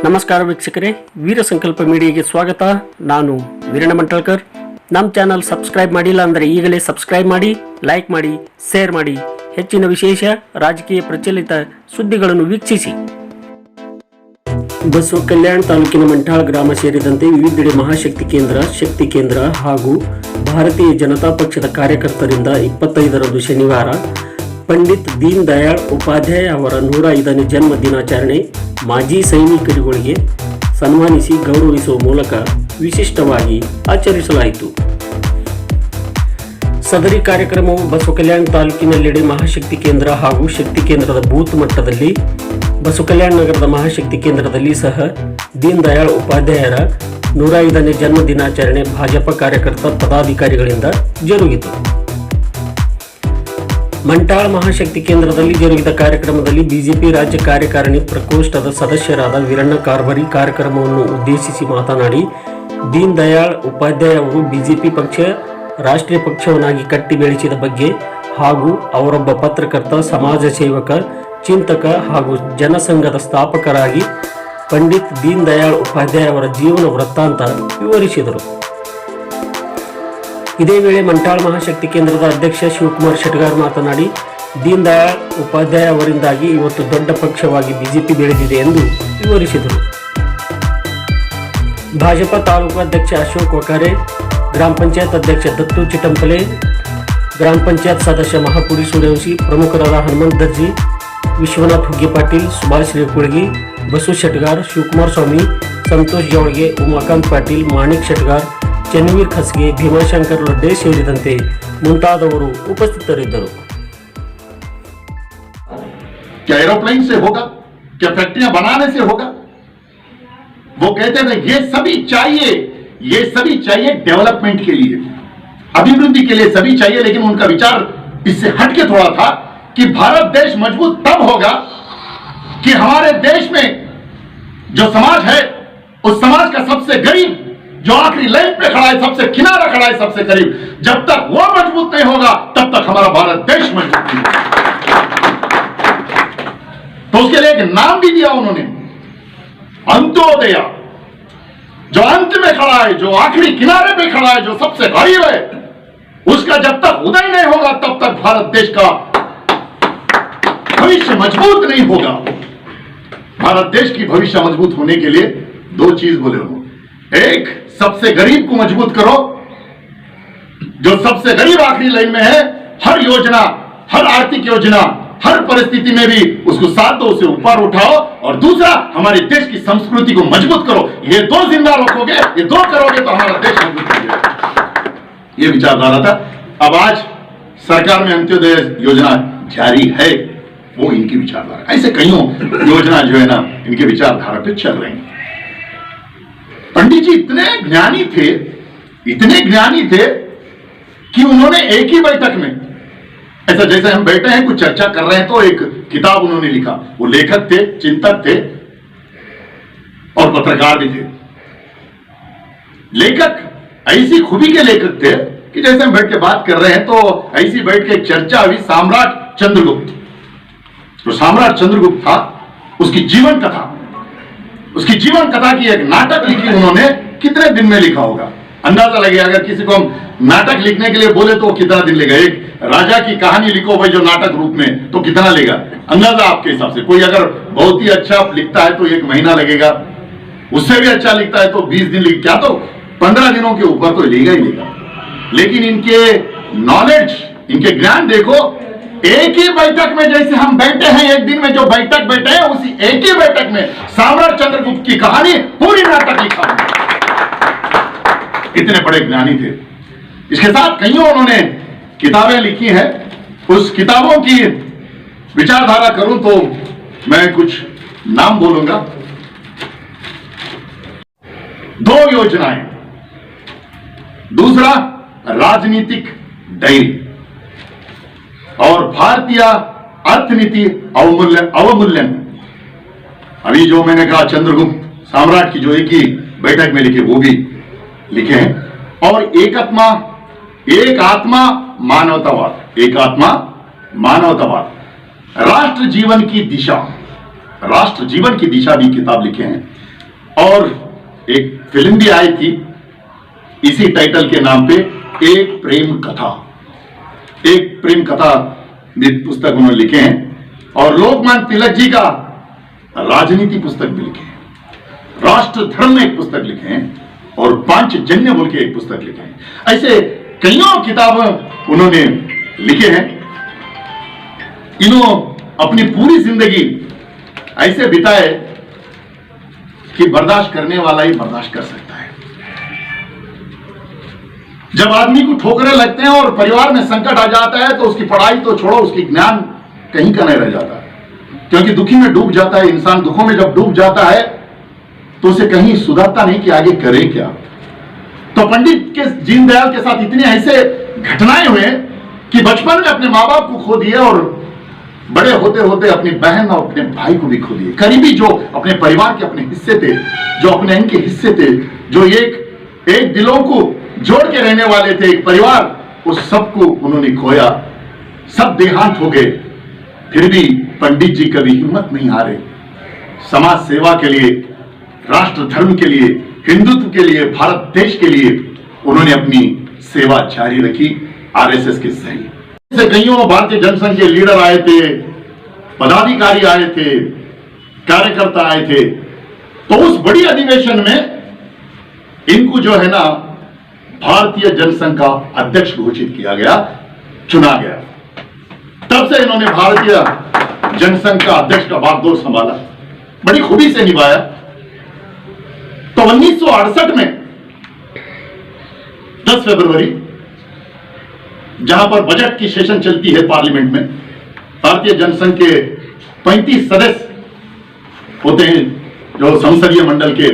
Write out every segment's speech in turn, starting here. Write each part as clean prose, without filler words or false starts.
ನಮಸ್ಕಾರ ವೀಕ್ಷಕರೇ, ವೀರ ಸಂಕಲ್ಪ ಮೀಡಿಯಾಗೆ ಸ್ವಾಗತ. ನಾನು ವೀರಣ್ಣ ಮಂಟಳ್ಕರ್. ನಮ್ಮ ಚಾನಲ್ ಸಬ್ಸ್ಕ್ರೈಬ್ ಮಾಡಿಲ್ಲ ಅಂದರೆ ಈಗಲೇ ಸಬ್ಸ್ಕ್ರೈಬ್ ಮಾಡಿ, ಲೈಕ್ ಮಾಡಿ, ಶೇರ್ ಮಾಡಿ. ಹೆಚ್ಚಿನ ವಿಶೇಷ ರಾಜಕೀಯ ಪ್ರಚಲಿತ ಸುದ್ದಿಗಳನ್ನು ವೀಕ್ಷಿಸಿ. ಬಸವ ಕಲ್ಯಾಣ ತಾಲೂಕಿನ ಮಂಟಾಳ ಗ್ರಾಮ ಸೇರಿದಂತೆ ವಿವಿಧೆಡೆ ಮಹಾಶಕ್ತಿ ಕೇಂದ್ರ, ಶಕ್ತಿ ಕೇಂದ್ರ ಹಾಗೂ ಭಾರತೀಯ ಜನತಾ ಪಕ್ಷದ ಕಾರ್ಯಕರ್ತರಿಂದ 25ರಂದು ಶನಿವಾರ ಪಂಡಿತ್ ದೀನ್ ದಯಾಳ್ ಉಪಾಧ್ಯಾಯ ಅವರ 105ನೇ ಜನ್ಮ ದಿನಾಚರಣೆ ಮಾಜಿ ಸೈನಿಕರುಗಳಿಗೆ ಸನ್ಮಾನಿಸಿ ಗೌರವಿಸುವ ಮೂಲಕ ವಿಶಿಷ್ಟವಾಗಿ ಆಚರಿಸಲಾಯಿತು. ಸದರಿ ಕಾರ್ಯಕ್ರಮವು ಬಸವ ಕಲ್ಯಾಣ ತಾಲೂಕಿನಲ್ಲೆಡೆ ಮಹಾಶಕ್ತಿ ಕೇಂದ್ರ ಹಾಗೂ ಶಕ್ತಿ ಕೇಂದ್ರದ ಬೂತ್ ಮಟ್ಟದಲ್ಲಿ, ಬಸವ ಕಲ್ಯಾಣ ನಗರದ ಮಹಾಶಕ್ತಿ ಕೇಂದ್ರದಲ್ಲಿ ಸಹ ದೀನ್ ದಯಾಳ್ ಉಪಾಧ್ಯಾಯರ 105ನೇ ಜನ್ಮ ದಿನಾಚರಣೆ ಭಾಜಪ ಕಾರ್ಯಕರ್ತ ಪದಾಧಿಕಾರಿಗಳಿಂದ ಜರುಗಿತು. ಮಂಟಾಳ ಮಹಾಶಕ್ತಿ ಕೇಂದ್ರದಲ್ಲಿ ಜರುಗಿದ ಕಾರ್ಯಕ್ರಮದಲ್ಲಿ ಬಿಜೆಪಿ ರಾಜ್ಯ ಕಾರ್ಯಕಾರಿಣಿ ಪ್ರಕೋಷ್ಠದ ಸದಸ್ಯರಾದ ವೀರಣ್ಣ ಕಾರ್ಬರಿ ಕಾರ್ಯಕ್ರಮವನ್ನು ಉದ್ದೇಶಿಸಿ ಮಾತನಾಡಿ, ದೀನ್ ದಯಾಳ್ ಉಪಾಧ್ಯಾಯ ಅವರು ಬಿಜೆಪಿ ಪಕ್ಷ ರಾಷ್ಟ್ರೀಯ ಪಕ್ಷವನ್ನಾಗಿ ಕಟ್ಟಿ ಬೆಳೆಸಿದ ಬಗ್ಗೆ ಹಾಗೂ ಅವರೊಬ್ಬ ಪತ್ರಕರ್ತ, ಸಮಾಜ ಸೇವಕ, ಚಿಂತಕ ಹಾಗೂ ಜನಸಂಘದ ಸ್ಥಾಪಕರಾಗಿ ಪಂಡಿತ್ ದೀನ್ ದಯಾಳ್ ಉಪಾಧ್ಯಾಯ ಅವರ ಜೀವನ ವೃತ್ತಾಂತ ವಿವರಿಸಿದರು. ಇದೇ ವೇಳೆ ಮಂಟಾಳ ಮಹಾಶಕ್ತಿ ಕೇಂದ್ರದ ಅಧ್ಯಕ್ಷ ಶಿವಕುಮಾರ್ ಶೆಟ್ಗಾರ್ ಮಾತನಾಡಿ, ದೀನ್ ದಯಾಳ್ ಉಪಾಧ್ಯಾಯ ಅವರಿಂದಾಗಿ ಇವತ್ತು ದೊಡ್ಡ ಪಕ್ಷವಾಗಿ ಬಿಜೆಪಿ ಬೆಳೆದಿದೆ ಎಂದು ವಿವರಿಸಿದರು. ಭಾಜಪ ತಾಲೂಕು ಅಧ್ಯಕ್ಷ ಅಶೋಕ್ ವಕಾರೆ, ಗ್ರಾಮ ಪಂಚಾಯತ್ ಅಧ್ಯಕ್ಷ ದತ್ತು ಚಿಟಂಪಲೆ, ಗ್ರಾಮ ಪಂಚಾಯತ್ ಸದಸ್ಯ ಮಹಾಪುರಿ ಸೂರ್ಯವಂಶಿ, ಪ್ರಮುಖರಾದ ಹನುಮಂತ್ ದರ್ಜಿ, ವಿಶ್ವನಾಥ್ ಹುಗ್ಗೆ ಪಾಟೀಲ್, ಸುಭಾಷ್ ರೇಕುಳಗಿ, ಬಸು ಶೆಟ್ಗಾರ್, ಶಿವಕುಮಾರ್ ಸ್ವಾಮಿ, ಸಂತೋಷ್ ಜವಳಿಗೆ, ಉಮಾಕಾಂತ್ ಪಾಟೀಲ್, ಮಾಣಿಕ್ ಶೆಟ್ಗಾರ್, ಚನ್ವೀರ್ ಖಸ್ಗೆ, ಭೀಮಾಶಂಕರ್ ಲಡ್ಡೆ ಸೇರಿದಂತೆ ಮುಂತಾದವರು ಉಪಸ್ಥಿತರಿದ್ದರು. क्या एरोप्लेन से होगा? क्या फैक्ट्रियां बनाने से होगा? वो कहते थे ये सभी चाहिए डेवलपमेंट के लिए, अभिवृद्धि के लिए सभी चाहिए, लेकिन उनका विचार इससे हटके थोड़ा था कि भारत देश मजबूत तब होगा कि हमारे देश में जो समाज है उस समाज का सबसे गरीब, जो आखिरी लाइन पे खड़ा है, सबसे किनारा खड़ा है, सबसे करीब, जब तक वो मजबूत नहीं होगा तब तक हमारा भारत देश मजबूत नहीं होगा। तो उसके लिए एक नाम भी दिया उन्होंने, अंत्योदय। जो अंत में खड़ा है, जो आखिरी किनारे पे खड़ा है, जो सबसे गरीब है, उसका जब तक उदय नहीं होगा तब तक भारत देश का भविष्य मजबूत नहीं होगा। भारत देश की भविष्य मजबूत होने के लिए दो चीज बोले उन्होंने, एक, सबसे गरीब को मजबूत करो, जो सबसे गरीब आखिरी लाइन में है, हर योजना, हर आर्थिक योजना, हर परिस्थिति में भी उसको साथ दो, उसे ऊपर उठाओ, और दूसरा, हमारे देश की संस्कृति को मजबूत करो। ये दो जिम्मा रखोगे, ये दो करोगे तो हमारा देश मजबूत हो जाएगा। ये विचारधारा था। अब आज सरकार में अंत्योदय योजना जारी है, वो इनकी विचारधारा। ऐसे कईयों योजना जो है ना, इनके विचारधारा पे चल रही है। पंडित जी इतने ज्ञानी थे कि उन्होंने एक ही बैठक में, ऐसा जैसे हम बैठे हैं कुछ चर्चा कर रहे हैं, तो एक किताब उन्होंने लिखा। वो लेखक थे, चिंतक थे और पत्रकार भी थे। लेखक ऐसी खूबी के लेखक थे कि जैसे हम बैठ के बात कर रहे हैं तो ऐसी बैठ के चर्चा हुई सम्राट चंद्रगुप्त। तो सम्राट चंद्रगुप्त था, उसकी जीवन कथा की एक नाटक लिखी उन्होंने। कितने दिन में लिखा होगा अंदाजा लगेगा। अगर किसी को हम नाटक लिखने के लिए बोले तो कितना दिन लेगा? एक राजा की कहानी लिखो भाई जो नाटक रूप में, तो कितना लेगा अंदाजा आपके हिसाब से? कोई अगर बहुत ही अच्छा लिखता है तो 1 महीना लगेगा, उससे भी अच्छा लिखता है तो 20 दिन क्या तो 15 दिनों के ऊपर तो लेगा ही लेगा। लेकिन इनके नॉलेज, इनके ज्ञान देखो, एक ही बैठक में जैसे हम बैठे हैं, एक दिन में जो बैठक बैठे हैं, उसी एक ही बैठक में सम्राट चंद्रगुप्त की कहानी पूरी नाटक लिखा। इतने बड़े ज्ञानी थे। इसके साथ कईयों उन्होंने किताबें लिखी हैं। उस किताबों की विचारधारा करूं तो मैं कुछ नाम बोलूंगा। 2 योजनाएं, दूसरा राजनीतिक डायरी और भारतीय अर्थनीति अवमूल्यन। अभी जो मैंने कहा चंद्रगुप्त सम्राट की जो एक ही बैठक में लिखे, वो भी लिखे हैं। और एक आत्मा मानवतावाद, राष्ट्र जीवन की दिशा भी किताब लिखे हैं। और एक फिल्म भी आई थी इसी टाइटल के नाम पे, एक प्रेम कथा। एक प्रेम कथा पुस्तक उन्होंने लिखे हैं और लोकमान्य तिलक जी का राजनीति पुस्तक भी लिखे हैं, राष्ट्र धर्म में एक पुस्तक लिखे हैं और पांचजन्य बोल के एक पुस्तक लिखे हैं। ऐसे कईयों किताबें उन्होंने लिखे हैं। इन्हों अपनी पूरी जिंदगी ऐसे बिताए कि बर्दाश्त करने वाला ही बर्दाश्त कर सकता है। जब आदमी को ठोकरें लगते हैं और परिवार में संकट आ जाता है तो उसकी पढ़ाई तो छोड़ो, उसकी ज्ञान कहीं का नहीं रह जाता है, क्योंकि दुखी में डूब जाता है इंसान। दुखों में जब डूब जाता है तो उसे कहीं सुधारता नहीं कि आगे करे क्या। तो पंडित के दीनदयाल के साथ इतने ऐसे घटनाएं हुए कि बचपन में अपने माँ बाप को खो दिए और बड़े होते होते अपनी बहन और अपने भाई को भी खो दिए। करीबी जो अपने परिवार के अपने हिस्से थे, जो अपने इनके हिस्से थे, जो एक दिलों को जोड़ के रहने वाले थे, एक परिवार, उस सबको उन्होंने खोया। सब देहांत हो गए। फिर भी पंडित जी कभी हिम्मत नहीं हारे। समाज सेवा के लिए, राष्ट्र धर्म के लिए, हिंदुत्व के लिए, भारत देश के लिए उन्होंने अपनी सेवा जारी रखी। आरएसएस के सही से कईयों भारतीय जनसंघ के लीडर आए थे, पदाधिकारी आए थे, कार्यकर्ता आए थे। तो उस बड़ी अधिवेशन में इनको जो है ना भारतीय जनसंघ का अध्यक्ष घोषित किया गया, चुना गया। तब से इन्होंने भारतीय जनसंघ का अध्यक्ष का बागडोर संभाला, बड़ी खूबी से निभाया। तो 1968 में 10 फरवरी, जहां पर बजट की सेशन चलती है पार्लियामेंट में, भारतीय जनसंघ के 35 सदस्य होते हैं, जो संसदीय मंडल के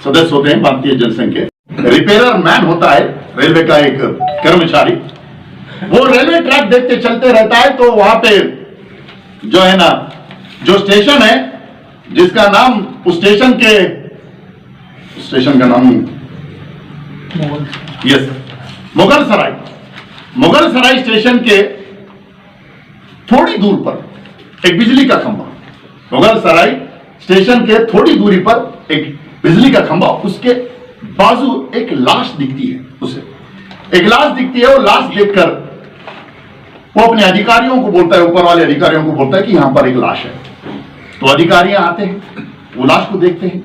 सदस्य होते हैं भारतीय जनसंघ के। रिपेयरर मैन होता है रेलवे का एक कर्मचारी, वो रेलवे ट्रैक देखते चलते रहता है। तो वहां पे जो है ना, जो स्टेशन है जिसका नाम, उस स्टेशन का नाम यस मुगल सराय स्टेशन के थोड़ी दूर पर एक बिजली का खंभा, मुगल सराय स्टेशन के थोड़ी दूरी पर एक बिजली का खंभा, उसके बाजू एक लाश दिखती है। उसे एक लाश दिखती है। वो लाश देखकर वो अपने अधिकारियों को बोलता है, ऊपर वाले अधिकारियों को बोलता है कि यहां पर एक लाश है। तो अधिकारी आते हैं, वो लाश को देखते हैं,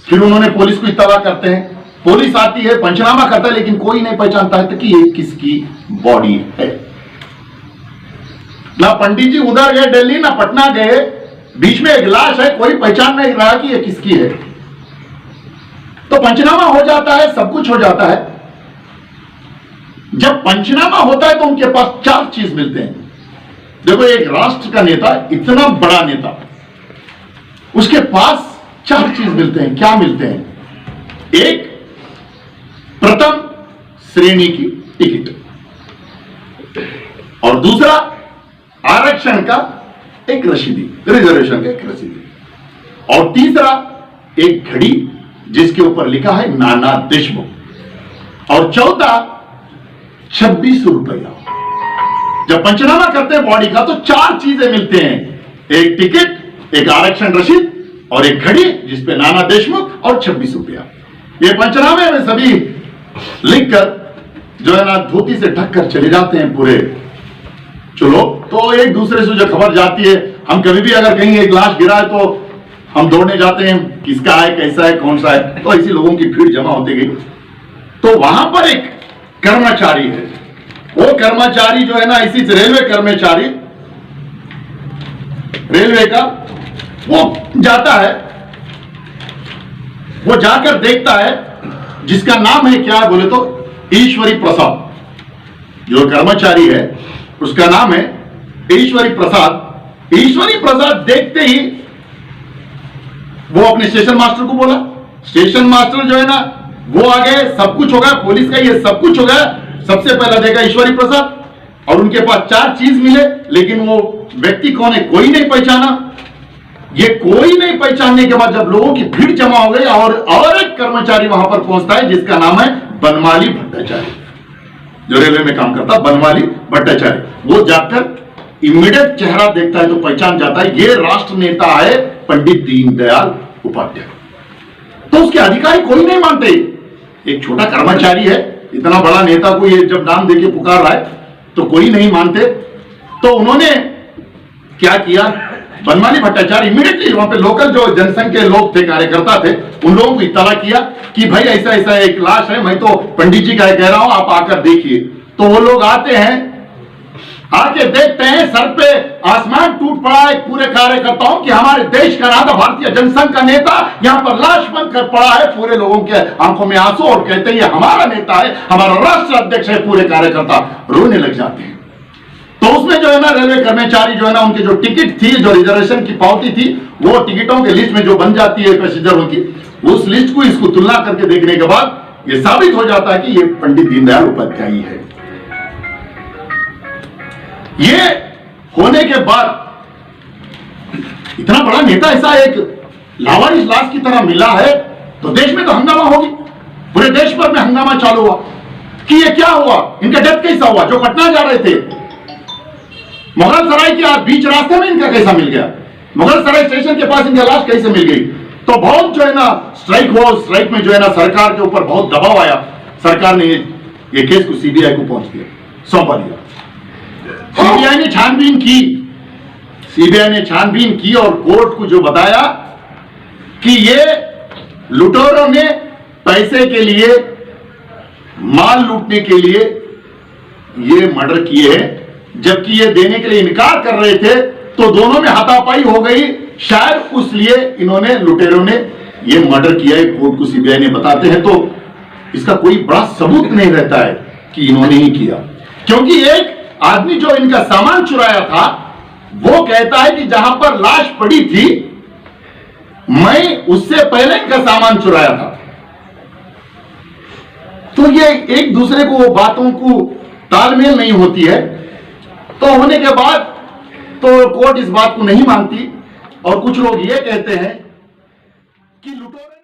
फिर उन्होंने पुलिस को इत्तला करते हैं। पुलिस आती है, पंचनामा करता है, लेकिन कोई नहीं पहचानता है कि ये किसकी बॉडी है। ना पंडित जी उधर गए दिल्ली, ना पटना गए, बीच में एक लाश है, कोई पहचान नहीं रहा कि ये किसकी है। तो पंचनामा हो जाता है, सब कुछ हो जाता है। जब पंचनामा होता है तो उनके पास 4 चीज मिलते हैं। देखो, एक राष्ट्र का नेता, इतना बड़ा नेता, उसके पास 4 चीज मिलते हैं। क्या मिलते हैं? एक, प्रथम श्रेणी की टिकट, और दूसरा आरक्षण का एक रसीदी, रिजर्वेशन का एक रसीदी, और तीसरा एक घड़ी जिसके ऊपर लिखा है नाना देशमुख, और चौथा 26 रुपया। जब पंचनामा करते हैं बॉडी का तो 4 चीजें मिलते हैं, एक टिकट, एक आरक्षण रसीद और एक घड़ी जिसपे नाना देशमुख और 26 रुपया। ये पंचनामे में सभी लिखकर जो है ना धोती से ढककर चले जाते हैं पूरे चलो। तो एक दूसरे से जो खबर जाती है, हम कभी भी अगर कहीं एक लाश गिरा है तो हम दौड़ने जाते हैं, किसका है, कैसा है, कौन सा है। तो ऐसी लोगों की भीड़ जमा होती गई। तो वहां पर एक कर्मचारी है, वो कर्मचारी जो है ना, इसी रेलवे कर्मचारी, रेलवे का, वो जाता है, वो जाकर देखता है, जिसका नाम है क्या बोले तो ईश्वरी प्रसाद। जो कर्मचारी है उसका नाम है ईश्वरी प्रसाद। ईश्वरी प्रसाद देखते ही वो अपने स्टेशन मास्टर को बोला। स्टेशन मास्टर जो है ना, वो आ गए, सब कुछ हो गया, पुलिस का ये सब कुछ हो गया। सबसे पहला देखा ईश्वरी प्रसाद, और उनके पास 4 चीज मिले, लेकिन वो व्यक्ति कौन है कोई नहीं पहचाना। ये कोई नहीं पहचानने के बाद जब लोगों की भीड़ जमा हो गई, और एक कर्मचारी वहां पर पहुंचता है जिसका नाम है बनमाली भट्टाचार्य, जो रेलवे में काम करता, बनमाली भट्टाचार्य। वो जाकर इमीडिएट चेहरा देखता है तो पहचान जाता है, ये राष्ट्र नेता है पंडित दीनदयाल उपाध्याय। तो उसके अधिकारी कोई नहीं मानते। एक छोटा कर्मचारी है, इतना बड़ा नेता को ये जब नाम देके पुकार रहा है तो कोई नहीं मानते। तो उन्होंने क्या किया, बनमाली भट्टाचार्य इमीडिएटली वहां पे लोकल जो जनसंघ के लोग थे, कार्यकर्ता थे, उन लोगों को इत्तला किया कि भाई ऐसा ऐसा एक लाश है, मैं तो पंडित जी का कह रहा हूं, आप आकर देखिए। तो वो लोग आते हैं, आके देखते हैं, सर पे आसमान टूट पड़ा है पूरे कार्यकर्ताओं कि हमारे देश का नाता भारतीय जनसंघ का नेता यहां पर लाश बनकर पड़ा है। पूरे लोगों के आंखों में आंसू और कहते हैं ये हमारा नेता है, हमारा राष्ट्र अध्यक्ष है। पूरे कार्यकर्ता रोने लग जाते हैं। तो उसमें जो है ना, रेलवे कर्मचारी जो है ना, उनकी जो टिकट थी, जो रिजर्वेशन की पावती थी, वो टिकटों के लिस्ट में जो बन जाती है पैसेंजरों की, उस लिस्ट को इसको तुलना करके देखने के बाद ये साबित हो जाता है कि ये पंडित दीनदयाल उपाध्याय है। ये होने के बाद इतना बड़ा नेता ऐसा एक लावारिस लाश की तरह मिला है तो देश में तो हंगामा होगी। पूरे देश भर में हंगामा चालू हुआ कि ये क्या हुआ, इनका डेथ कैसा हुआ। जो पटना जा रहे थे, मुगल सराय के बीच रास्ते में इनका कैसा मिल गया, मुगल सराय स्टेशन के पास इनकी लाश कैसे मिल गई। तो बहुत जो है ना स्ट्राइक हुआ, स्ट्राइक में जो है ना सरकार के ऊपर बहुत दबाव आया। सरकार ने ये केस को सीबीआई को पहुंच दिया, सौंपा दिया। सीबीआई ने छानबीन की, सीबीआई ने छानबीन की और कोर्ट को जो बताया कि ये लुटेरों ने पैसे के लिए, माल लूटने के लिए ये मर्डर किए हैं, जबकि ये देने के लिए इनकार कर रहे थे। तो दोनों में हाथापाई हो गई, शायद उस लिए इन्होंने, लुटेरों ने ये मर्डर किया है। कोर्ट को सीबीआई ने बताते हैं तो इसका कोई बड़ा सबूत नहीं रहता है कि इन्होंने ही किया, क्योंकि एक आदमी जो इनका सामान चुराया था वो कहता है कि जहां पर लाश पड़ी थी मैं उससे पहले इनका सामान चुराया था। तो ये एक दूसरे को बातों को तालमेल नहीं होती है। तो होने के बाद तो कोर्ट इस बात को नहीं मानती और कुछ लोग ये कहते हैं कि लुटेरे